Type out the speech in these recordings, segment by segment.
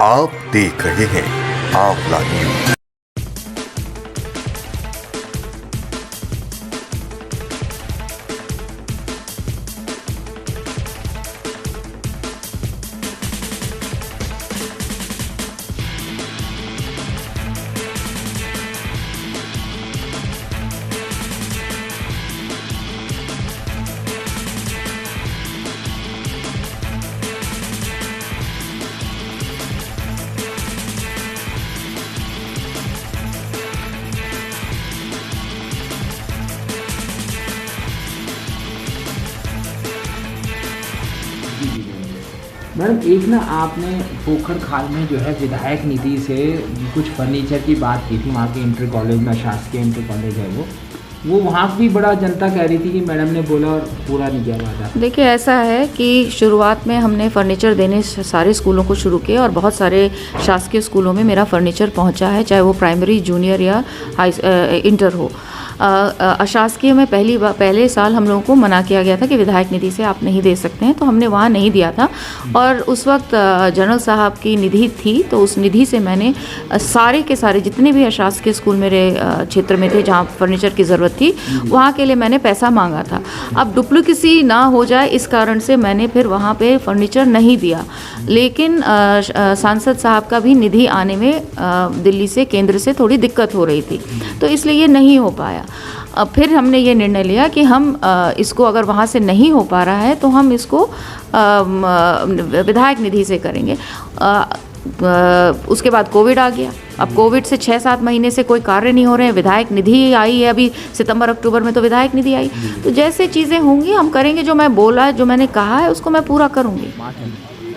आप देख रहे हैं आंवला न्यूज। मैडम, एक ना आपने पोखर खाल में जो है विधायक निधि से कुछ फर्नीचर की बात की थी, वहाँ के इंटर कॉलेज में, शासकीय इंटर कॉलेज है वो वहाँ भी बड़ा जनता कह रही थी कि मैडम ने बोला और पूरा नहीं किया वादा। देखिए, ऐसा है कि शुरुआत में हमने फर्नीचर देने सारे स्कूलों को शुरू किया और बहुत सारे शासकीय स्कूलों में मेरा फर्नीचर पहुँचा है, चाहे वो प्राइमरी, जूनियर या इंटर हो। अशासकीय में पहले साल हम लोगों को मना किया गया था कि विधायक निधि से आप नहीं दे सकते हैं, तो हमने वहाँ नहीं दिया था। और उस वक्त जनरल साहब की निधि थी, तो उस निधि से मैंने सारे के सारे जितने भी अशासकीय स्कूल मेरे क्षेत्र में थे जहाँ फर्नीचर की ज़रूरत थी, वहाँ के लिए मैंने पैसा मांगा था। अब डुप्लीकेसी ना हो जाए इस कारण से मैंने फिर वहाँ पे फर्नीचर नहीं दिया। लेकिन सांसद साहब का भी निधि आने में दिल्ली से, केंद्र से थोड़ी दिक्कत हो रही थी, तो इसलिए ये नहीं हो पाया। अब फिर हमने ये निर्णय लिया कि हम इसको, अगर वहाँ से नहीं हो पा रहा है तो हम इसको विधायक निधि से करेंगे। उसके बाद कोविड आ गया। अब कोविड से 6-7 महीने से कोई कार्य नहीं हो रहे हैं, विधायक निधि आई है अभी सितंबर अक्टूबर में, तो विधायक निधि आई। तो जैसे चीज़ें होंगी हम करेंगे, जो मैं बोला, जो मैंने कहा है उसको मैं पूरा करूँगी।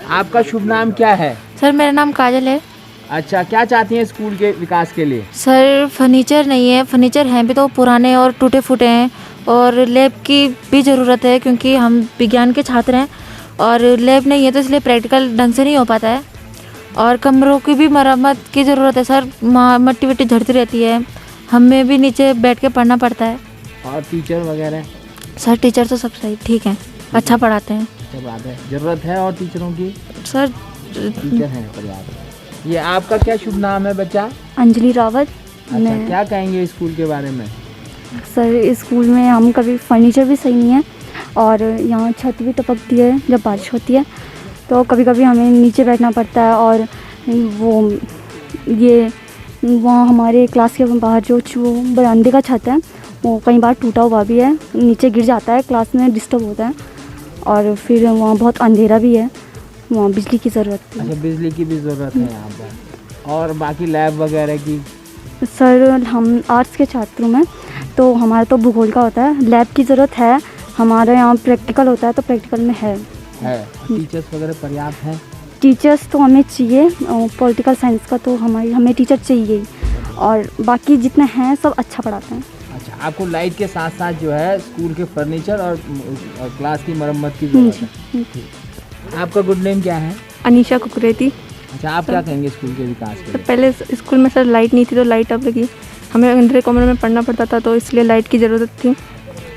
आपका शुभ नाम क्या है? सर, मेरा नाम काजल है। अच्छा, क्या चाहती हैं स्कूल के विकास के लिए? सर, फर्नीचर नहीं है, फर्नीचर हैं भी तो पुराने और टूटे फूटे हैं, और लैब की भी ज़रूरत है क्योंकि हम विज्ञान के छात्र हैं और लैब नहीं है तो इसलिए प्रैक्टिकल ढंग से नहीं हो पाता है। और कमरों की भी मरम्मत की ज़रूरत है सर, मट्टी वट्टी झड़ती रहती है, हमें भी नीचे बैठ के पढ़ना पड़ता है। और टीचर वगैरह? सर, टीचर तो सब सही ठीक हैं, अच्छा पढ़ाते हैं। अच्छा बात है, ज़रूरत है और टीचरों की? सर, टीचर हैं पर्याप्त। ये आपका क्या शुभ नाम है बच्चा? अंजलि रावत। अच्छा, क्या कहेंगे स्कूल के बारे में? सर, स्कूल में हम कभी फर्नीचर भी सही नहीं है और यहाँ छत भी टपकती है जब बारिश होती है, तो कभी कभी हमें नीचे बैठना पड़ता है। और वहाँ हमारे क्लास के बाहर जो बरामदे का छत है वो कई बार टूटा हुआ भी है, नीचे गिर जाता है, क्लास में डिस्टर्ब होता है। और फिर वहाँ बहुत अंधेरा भी है, वहाँ बिजली की ज़रूरत है। अच्छा, बिजली की भी ज़रूरत है यहाँ पर। और बाकी लैब वगैरह की? सर, हम आर्ट्स के छात्रों में तो हमारा तो भूगोल का होता है, लैब की ज़रूरत है। हमारे यहाँ प्रैक्टिकल होता है तो प्रैक्टिकल में है। टीचर्स वगैरह पर्याप्त हैं? टीचर्स तो हमें चाहिए, पॉलिटिकल साइंस का तो हमें टीचर चाहिए, और बाकी जितने हैं सब अच्छा पढ़ाते हैं। अच्छा, आपको लाइट के साथ साथ जो है स्कूल के फर्नीचर और क्लास की मरम्मत की ज़रूरत है। आपका गुड नेम क्या है? अनीशा कुकरेती। अच्छा, आप क्या कहेंगे स्कूल के विकास के लिए? पहले स्कूल में सर लाइट नहीं थी, तो लाइट अब लगी। हमें अंधेरे कमरे में पढ़ना पड़ता था, तो इसलिए लाइट की ज़रूरत थी।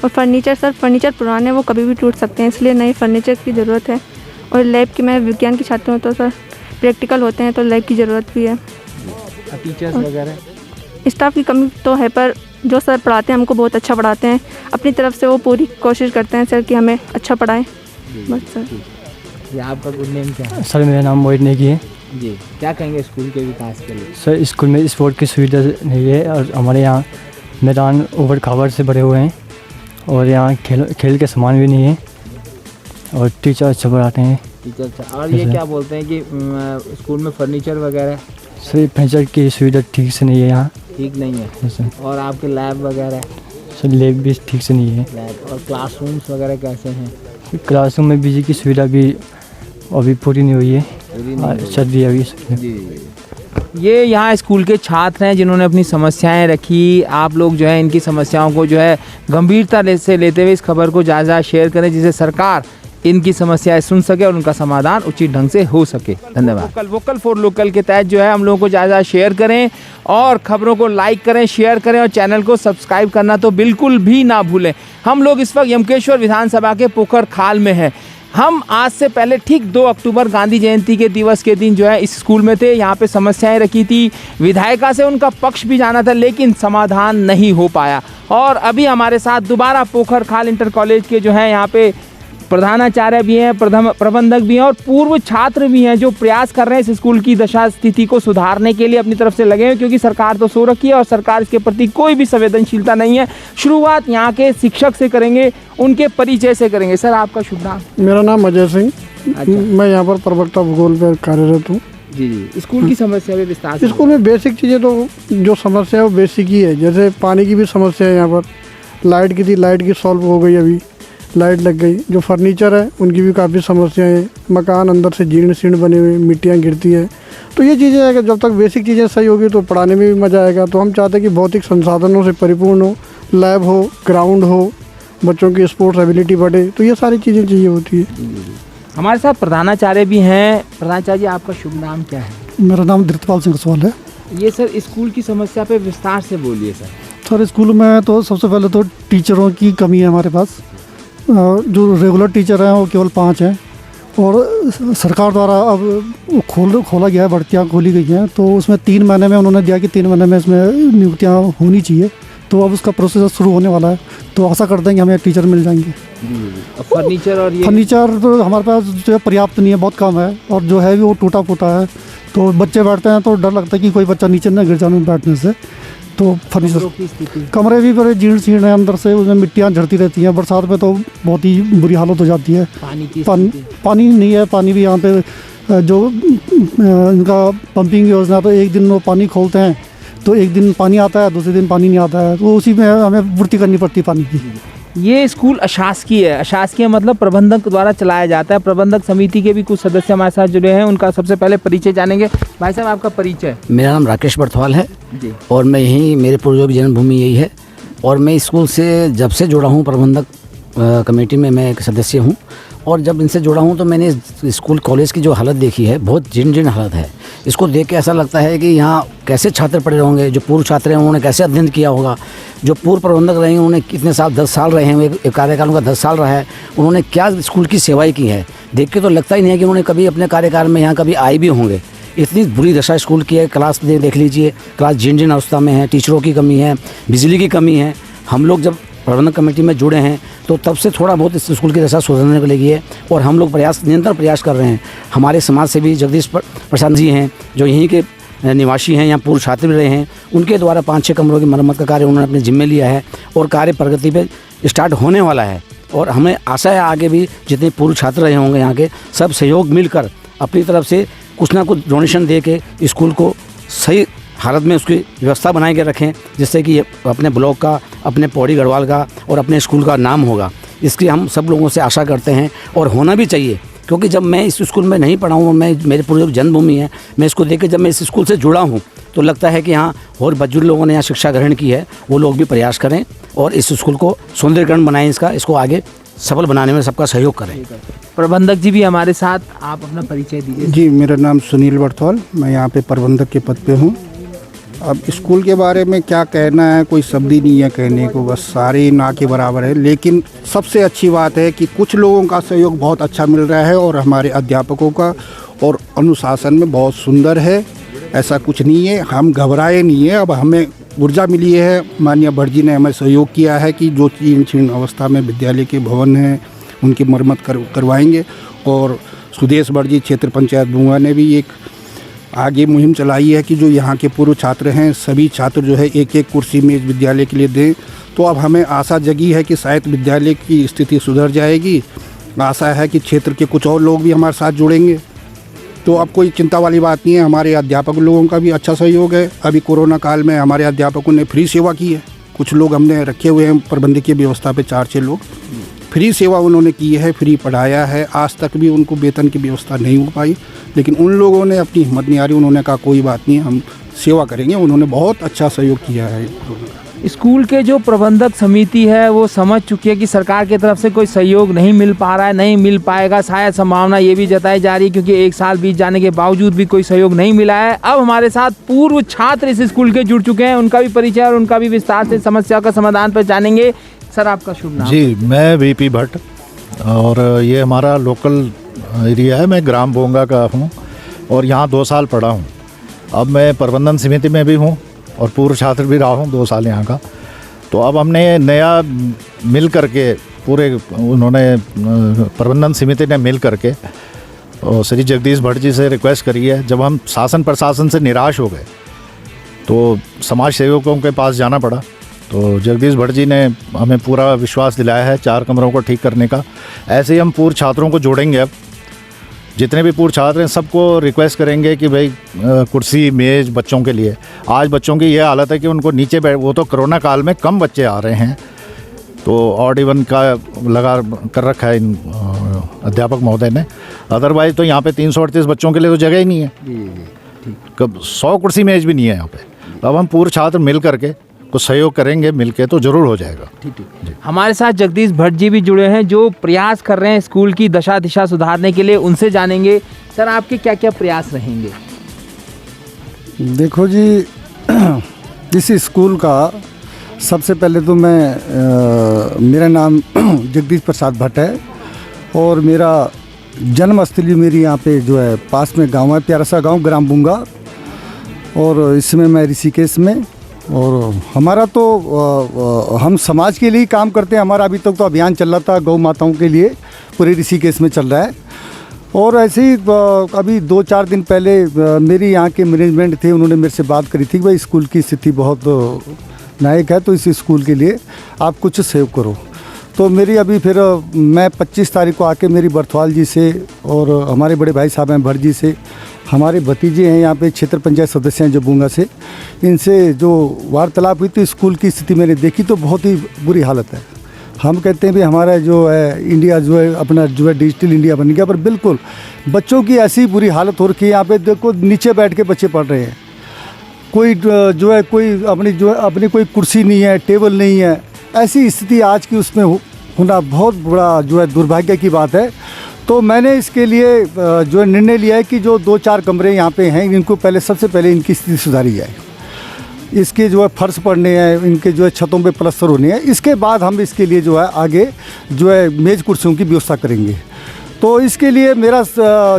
और फर्नीचर, सर फर्नीचर पुराने, वो कभी भी टूट सकते हैं, इसलिए नए फर्नीचर की ज़रूरत है। और लैब की, मैं विज्ञान की छात्र हूँ तो सर प्रैक्टिकल होते हैं तो लैब की ज़रूरत भी है। टीचर्स वगैरह? स्टाफ की कमी तो है, पर जो सर पढ़ाते हैं हमको बहुत अच्छा पढ़ाते हैं, अपनी तरफ से वो पूरी कोशिश करते हैं सर कि हमें अच्छा पढ़ाएं। बस सर। ये आपका गुड नेम क्या है? सर, मेरा नाम मोहित नेगी है जी। क्या कहेंगे स्कूल के विकास के लिए? सर, स्कूल में स्पोर्ट की सुविधा नहीं है और हमारे यहाँ मैदान ऊबड़ खाबड़ से भरे हुए हैं और यहाँ खेल के सामान भी नहीं है और टीचर अच्छा पढ़ाते हैं। टीचर। और ये क्या बोलते हैं कि स्कूल में फर्नीचर वगैरह? सर, फर्नीचर की सुविधा ठीक से नहीं है यहाँ। ठीक नहीं है सर। और आपके लैब वगैरह? सर, लैब भी ठीक से नहीं है। लैब और क्लासरूम्स वगैरह कैसे हैं? क्लासरूम में बिजली की सुविधा भी अभी पूरी नहीं हुई है, सर्दी अभी। ये यहाँ स्कूल के छात्र हैं जिन्होंने अपनी समस्याएं रखी। आप लोग जो है इनकी समस्याओं को जो है गंभीरता से लेते हुए इस खबर को ज़्यादा शेयर करें, जिससे सरकार इनकी समस्याएं सुन सके और उनका समाधान उचित ढंग से हो सके। धन्यवाद। वोकल फॉर लोकल के तहत जो है हम लोगों को ज़्यादा शेयर करें और खबरों को लाइक करें, शेयर करें और चैनल को सब्सक्राइब करना तो बिल्कुल भी ना भूलें। हम लोग इस वक्त यमकेश्वर विधानसभा के पोखर खाल में हैं। हम आज से पहले ठीक 2 अक्टूबर गांधी जयंती के दिवस के दिन जो है इस स्कूल में थे। यहाँ पे समस्याएं रखी थी, विधायिका से उनका पक्ष भी जाना था, लेकिन समाधान नहीं हो पाया। और अभी हमारे साथ दोबारा पोखरखाल इंटर कॉलेज के जो है यहाँ पे प्रधानाचार्य भी हैं, प्रबंधक भी हैं और पूर्व छात्र भी हैं, जो प्रयास कर रहे हैं इस स्कूल की दशा स्थिति को सुधारने के लिए अपनी तरफ से लगे हैं, क्योंकि सरकार तो सो रखी है और सरकार इसके प्रति कोई भी संवेदनशीलता नहीं है। शुरुआत यहाँ के शिक्षक से करेंगे, उनके परिचय से करेंगे। सर, आपका शुभ नाम? मेरा नाम अजय सिंह। अच्छा। मैं यहाँ पर प्रवक्ता भूगोल पर कार्यरत हूँ। जी, स्कूल की समस्या में विस्तार से। स्कूल में बेसिक चीज़ें तो जो समस्या है वो बेसिक ही है। जैसे पानी की भी समस्या है यहाँ पर, लाइट की थी, लाइट की सॉल्व हो गई, अभी लाइट लग गई। जो फर्नीचर है उनकी भी काफ़ी समस्याएं हैं, मकान अंदर से जीर्ण शीर्ण बने हुए, मिट्टियाँ गिरती है। तो ये चीज़ें है कि जब तक बेसिक चीज़ें सही होगी तो पढ़ाने में भी मज़ा आएगा। तो हम चाहते हैं कि भौतिक संसाधनों से परिपूर्ण हो, लैब हो, ग्राउंड हो, बच्चों की स्पोर्ट्स एबिलिटी बढ़े, तो ये सारी चीज़ें चाहिए होती है। हमारे साथ प्रधानाचार्य भी हैं। प्रधानाचार्य जी, आपका शुभ नाम क्या है? मेरा नाम धृतपाल सिंह सवाल है। ये सर स्कूल की समस्या पे विस्तार से बोलिए सर। सर, स्कूल में तो सबसे पहले तो टीचरों की कमी है हमारे पास। जो रेगुलर टीचर हैं वो केवल 5 हैं और सरकार द्वारा अब खोला गया है, भर्तियाँ खोली गई हैं। तो उसमें 3 महीने में उन्होंने दिया कि 3 महीने में इसमें नियुक्तियाँ होनी चाहिए। तो अब उसका प्रोसेस शुरू होने वाला है, तो आशा करते हैं कि हमें टीचर मिल जाएंगे। फर्नीचर और ये फर्नीचर तो हमारे पास जो है पर्याप्त नहीं है, बहुत कम है, और जो है भी वो टूटा फूटा है। तो बच्चे बैठते हैं तो डर लगता है कि कोई बच्चा नीचे न गिर जाए बैठने से। तो फर्नीचर, कमरे भी बड़े जीर्ण शीर्ण है अंदर से, उसमें मिट्टियाँ झड़ती रहती हैं। बरसात में तो बहुत ही बुरी हालत हो जाती है। पानी नहीं है। पानी भी यहाँ पे जो इनका पंपिंग योजना, तो एक दिन वो पानी खोलते हैं तो एक दिन पानी आता है, दूसरे दिन पानी नहीं आता है, तो उसी में हमें पूर्ति करनी पड़ती है पानी की। ये स्कूल अशासकीय है। अशासकीय मतलब प्रबंधक द्वारा चलाया जाता है। प्रबंधक समिति के भी कुछ सदस्य हमारे साथ जुड़े हैं, उनका सबसे पहले परिचय जानेंगे। भाई साहब, आपका परिचय? मेरा नाम राकेश बर्थवाल है जी। और मैं यहीं, मेरे पूर्वजों की जन्मभूमि यही है। और मैं स्कूल से जब से जुड़ा हूँ, प्रबंधक कमेटी में मैं एक सदस्य हूँ। और जब इनसे जुड़ा हूँ तो मैंने स्कूल कॉलेज की जो हालत देखी है, बहुत जीर्ण हालत है। इसको देख के ऐसा लगता है कि यहाँ कैसे छात्र पढ़े होंगे। जो पूर्व छात्र हैं उन्होंने कैसे अध्ययन किया होगा। जो पूर्व प्रबंधक रहे हैं उन्होंने कितने साल, 10 साल रहे हैं, एक कार्यकाल उनका 10 साल रहा है, उन्होंने क्या स्कूल की सेवाएं की है। देख के तो लगता ही नहीं है कि उन्होंने कभी अपने कार्यकाल में यहाँ कभी आए भी होंगे। इतनी बुरी दशा स्कूल की है। क्लास देख लीजिए, क्लास जीर्ण अवस्था में है, टीचरों की कमी है, बिजली की कमी है। हम लोग जब प्रबंधक कमेटी में जुड़े हैं तो तब से थोड़ा बहुत इस स्कूल की दशा सुधारने को लगी है और हम लोग निरंतर प्रयास कर रहे हैं। हमारे समाज से भी जगदीश प्रसाद जी हैं, जो यहीं के निवासी हैं, यहाँ पूर्व छात्र भी रहे हैं, उनके द्वारा 5-6 कमरों की मरम्मत का कार्य उन्होंने अपने जिम्मे लिया है और कार्य प्रगति पे स्टार्ट होने वाला है। और हमें आशा है आगे भी जितने पूर्व छात्र रहे होंगे यहाँ के, सब सहयोग मिलकर अपनी तरफ से कुछ ना कुछ डोनेशन दे के स्कूल को सही हालत में उसकी व्यवस्था बनाए के रखें, जिससे कि अपने ब्लॉक का, अपने पौड़ी गढ़वाल का और अपने स्कूल का नाम होगा। इसकी हम सब लोगों से आशा करते हैं और होना भी चाहिए, क्योंकि जब मैं इस स्कूल में नहीं पढ़ा हूँ, मैं, मेरे पूरी जन्मभूमि है, मैं इसको देख के जब मैं इस स्कूल से जुड़ा हूँ तो लगता है कि हाँ, और बुजुर्ग लोगों ने यहाँ शिक्षा ग्रहण की है, वो लोग भी प्रयास करें और इस स्कूल को सौंदर्यीकरण बनाएं, इसको आगे सफल बनाने में सबका सहयोग करें। प्रबंधक जी भी हमारे साथ, आप अपना परिचय दीजिए। जी, मेरा नाम सुनील बर्थवाल, मैं यहाँ पे प्रबंधक के पद पे हूँ। अब स्कूल के बारे में क्या कहना है, कोई शब्द ही नहीं है कहने को, बस सारे ना के बराबर है। लेकिन सबसे अच्छी बात है कि कुछ लोगों का सहयोग बहुत अच्छा मिल रहा है और हमारे अध्यापकों का और अनुशासन में बहुत सुंदर है। ऐसा कुछ नहीं है, हम घबराए नहीं है। अब हमें ऊर्जा मिली है, माननीय भट्ट जी ने हमें सहयोग किया है कि जो जीर्ण अवस्था में विद्यालय के भवन हैं उनकी मरम्मत करवाएंगे। और सुदेश भट्ट जी, क्षेत्र पंचायत बुआ ने भी एक आगे मुहिम चलाई है कि जो यहाँ के पूर्व छात्र हैं, सभी छात्र जो है 1-1 कुर्सी मेज विद्यालय के लिए दें। तो अब हमें आशा जगी है कि शायद विद्यालय की स्थिति सुधर जाएगी। आशा है कि क्षेत्र के कुछ और लोग भी हमारे साथ जुड़ेंगे। तो अब कोई चिंता वाली बात नहीं है। हमारे अध्यापक लोगों का भी अच्छा सहयोग है। अभी कोरोना काल में हमारे अध्यापकों ने फ्री सेवा की है। कुछ लोग हमने रखे हुए हैं प्रबंधकीय व्यवस्था पे, 4-6 लोग फ्री सेवा उन्होंने की है, फ्री पढ़ाया है। आज तक भी उनको वेतन की व्यवस्था नहीं हो पाई, लेकिन उन लोगों ने अपनी हिम्मत नहीं हारी। उन्होंने कहा कोई बात नहीं, हम सेवा करेंगे। उन्होंने बहुत अच्छा सहयोग किया है। स्कूल के जो प्रबंधक समिति है वो समझ चुकी है कि सरकार की तरफ से कोई सहयोग नहीं मिल पा रहा है, नहीं मिल पाएगा। शायद संभावना ये भी जताई जा रही है क्योंकि 1 साल बीत जाने के बावजूद भी कोई सहयोग नहीं मिला है। अब हमारे साथ पूर्व छात्र इस स्कूल के जुड़ चुके हैं, उनका भी परिचय और उनका भी विस्तार से समस्या का समाधान पर जानेंगे। सर, आपका शुभ नाम? जी, मैं वीपी भट्ट, और ये हमारा लोकल एरिया है। मैं ग्राम बोंगा का हूँ और यहाँ 2 साल पढ़ा हूँ। अब मैं प्रबंधन समिति में भी हूँ और पूर्व छात्र भी रहा हूँ 2 साल यहाँ का। तो अब हमने नया मिल करके पूरे उन्होंने प्रबंधन समिति ने मिल करके और श्री जगदीश भट्ट जी से रिक्वेस्ट करी है। जब हम शासन प्रशासन से निराश हो गए तो समाज सेवकों के पास जाना पड़ा। तो जगदीश भट्ट जी ने हमें पूरा विश्वास दिलाया है 4 कमरों को ठीक करने का। ऐसे ही हम पूर्व छात्रों को जोड़ेंगे। अब जितने भी पूर्व छात्र हैं सबको रिक्वेस्ट करेंगे कि भाई कुर्सी मेज़ बच्चों के लिए। आज बच्चों की यह हालत है कि उनको नीचे वो तो कोरोना काल में कम बच्चे आ रहे हैं, तो ऑड इवन का लगा कर रखा है इन अध्यापक महोदय ने। अदरवाइज़ तो यहाँ पे 338 बच्चों के लिए तो जगह ही नहीं है। कब 100 कुर्सी मेज़ भी नहीं है यहाँ पे। अब हम पूर्व छात्र मिल करके कुछ सहयोग करेंगे, मिलके तो ज़रूर हो जाएगा। ठीक। हमारे साथ जगदीश भट्ट जी भी जुड़े हैं जो प्रयास कर रहे हैं स्कूल की दशा दिशा सुधारने के लिए। उनसे जानेंगे सर आपके क्या क्या प्रयास रहेंगे। देखो जी, इस स्कूल का सबसे पहले तो मेरा नाम जगदीश प्रसाद भट्ट है और मेरा जन्मस्थली मेरी यहाँ पे जो है पास में गांव है, प्यारा सा गांव ग्राम बुंगा, और इसमें मैं ऋषिकेश में। और हमारा तो हम समाज के लिए ही काम करते हैं। हमारा अभी तक तो अभियान चल रहा था गौ माताओं के लिए, पूरे ऋषिकेश में चल रहा है। और ऐसे ही अभी 2-4 दिन पहले मेरी यहाँ के मैनेजमेंट थे, उन्होंने मेरे से बात करी थी कि भाई स्कूल की स्थिति बहुत नाजुक है, तो इस स्कूल के लिए आप कुछ सेव करो। तो मेरी अभी फिर मैं 25 तारीख को आके मेरी बर्थवाल जी से और हमारे बड़े भाई साहब हैं भट्ट जी से, हमारे भतीजे हैं यहाँ पे क्षेत्र पंचायत सदस्य हैं जो बुंगा से, इनसे जो वार्तालाप हुई तो स्कूल की स्थिति मैंने देखी तो बहुत ही बुरी हालत है। हम कहते हैं भी हमारा जो है इंडिया जो है अपना जो है डिजिटल इंडिया बन गया, पर बिल्कुल बच्चों की ऐसी बुरी हालत हो रखी है। यहाँ पे देखो नीचे बैठ के बच्चे पढ़ रहे हैं, कोई जो है कोई अपनी कोई कुर्सी नहीं है, टेबल नहीं है। ऐसी स्थिति आज की उसमें होना बहुत बड़ा जो है दुर्भाग्य की बात है। तो मैंने इसके लिए जो है निर्णय लिया है कि जो 2-4 कमरे यहाँ पे हैं इनको पहले सबसे पहले इनकी स्थिति सुधारी जाए। इसके जो है फर्श पड़ने हैं, इनके जो है छतों पे प्लास्टर होने हैं, इसके बाद हम इसके लिए जो है आगे जो है मेज़ कुर्सियों की व्यवस्था करेंगे। तो इसके लिए मेरा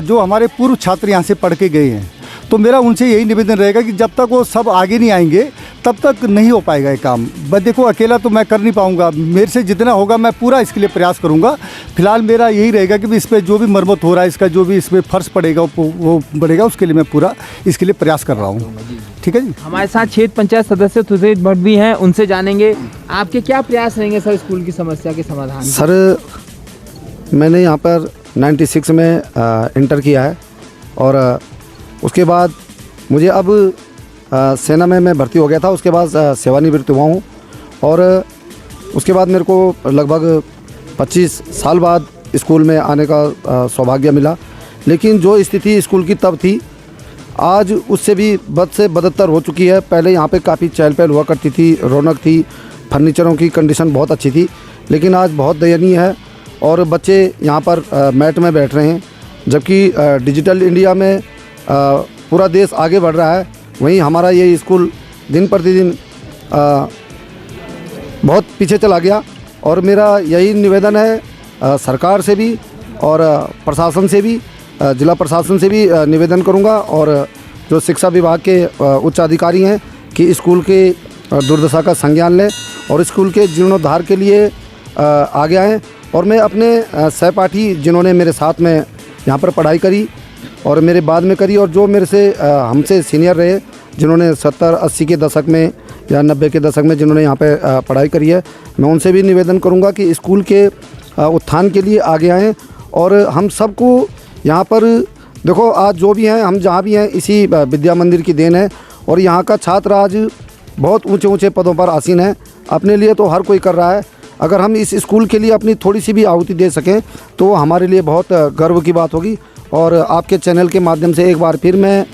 जो हमारे पूर्व छात्र यहाँ से पढ़ के गए हैं, तो मेरा उनसे यही निवेदन रहेगा कि जब तक वो सब आगे नहीं आएंगे तब तक नहीं हो पाएगा ये काम। बस देखो अकेला तो मैं कर नहीं पाऊंगा, मेरे से जितना होगा मैं पूरा इसके लिए प्रयास करूंगा। फिलहाल मेरा यही रहेगा कि इस पर जो भी मरम्मत हो रहा है, इसका जो भी इसमें फर्श पड़ेगा वो बढ़ेगा, उसके लिए मैं पूरा इसके लिए प्रयास कर रहा हूँ। ठीक है जी। हमारे साथ क्षेत्र पंचायत सदस्य सुधीर भट्ट भी हैं, उनसे जानेंगे आपके क्या प्रयास रहेंगे सर स्कूल की समस्या के समाधान। सर मैंने यहाँ पर 96 में इंटर किया है और उसके बाद मुझे अब सेना में मैं भर्ती हो गया था। उसके बाद सेवानिवृत्त हुआ हूँ और उसके बाद मेरे को लगभग 25 साल बाद स्कूल में आने का सौभाग्य मिला। लेकिन जो स्थिति स्कूल की तब थी आज उससे भी बद से बदतर हो चुकी है। पहले यहाँ पे काफ़ी चहल पहल हुआ करती थी, रौनक थी, फर्नीचरों की कंडीशन बहुत अच्छी थी, लेकिन आज बहुत दयनीय है और बच्चे यहाँ पर मैट में बैठ रहे हैं। जबकि डिजिटल इंडिया में पूरा देश आगे बढ़ रहा है, वहीं हमारा ये स्कूल दिन प्रतिदिन बहुत पीछे चला गया। और मेरा यही निवेदन है सरकार से भी और प्रशासन से भी, जिला प्रशासन से भी निवेदन करूंगा और जो शिक्षा विभाग के उच्च अधिकारी हैं कि स्कूल के दुर्दशा का संज्ञान लें और स्कूल के जीर्णोद्धार के लिए आगे आएँ। और मैं अपने सहपाठी जिन्होंने मेरे साथ में यहाँ पर पढ़ाई करी और मेरे बाद में करी और जो मेरे से हमसे सीनियर रहे जिन्होंने 70-80 के दशक में या 90 के दशक में जिन्होंने यहाँ पे पढ़ाई करी है, मैं उनसे भी निवेदन करूँगा कि स्कूल के उत्थान के लिए आगे आएँ। और हम सबको यहाँ पर देखो आज जो भी हैं, हम जहाँ भी हैं इसी विद्या मंदिर की देन है और यहाँ का छात्र आज बहुत ऊँचे ऊँचे पदों पर आसीन है। अपने लिए तो हर कोई कर रहा है, अगर हम इस स्कूल के लिए अपनी थोड़ी सी भी आहुति दे सकें तो वो हमारे लिए बहुत गर्व की बात होगी। और आपके चैनल के माध्यम से एक बार फिर मैं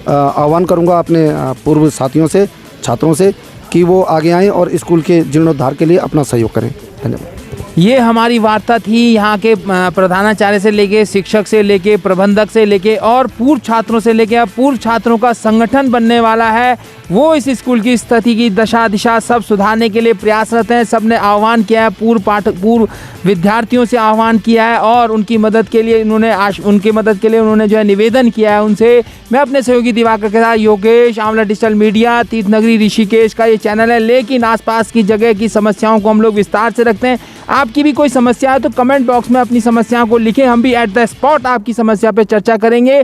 आह्वान करूंगा अपने पूर्व साथियों से, छात्रों से कि वो आगे आएं और स्कूल के जीर्णोद्धार के लिए अपना सहयोग करें। धन्यवाद। ये हमारी वार्ता थी यहाँ के प्रधानाचार्य से लेके, शिक्षक से लेके, प्रबंधक से लेके और पूर्व छात्रों से लेके। अब पूर्व छात्रों का संगठन बनने वाला है, वो इस स्कूल की स्थिति की दशा दिशा सब सुधारने के लिए प्रयासरत हैं। सब ने आह्वान किया है, पूर्व विद्यार्थियों से आह्वान किया है और उनकी मदद के लिए उन्होंने जो है निवेदन किया है उनसे। मैं अपने सहयोगी दिवाकर के साथ योगेश, आंवला डिजिटल मीडिया, तीर्थनगरी ऋषिकेश का ये चैनल है। लेकिन आसपास की जगह की समस्याओं को हम लोग विस्तार से रखते हैं। आपकी भी कोई समस्या है तो कमेंट बॉक्स में अपनी समस्याओं को लिखें, हम भी एट द स्पॉट आपकी समस्या पे चर्चा करेंगे।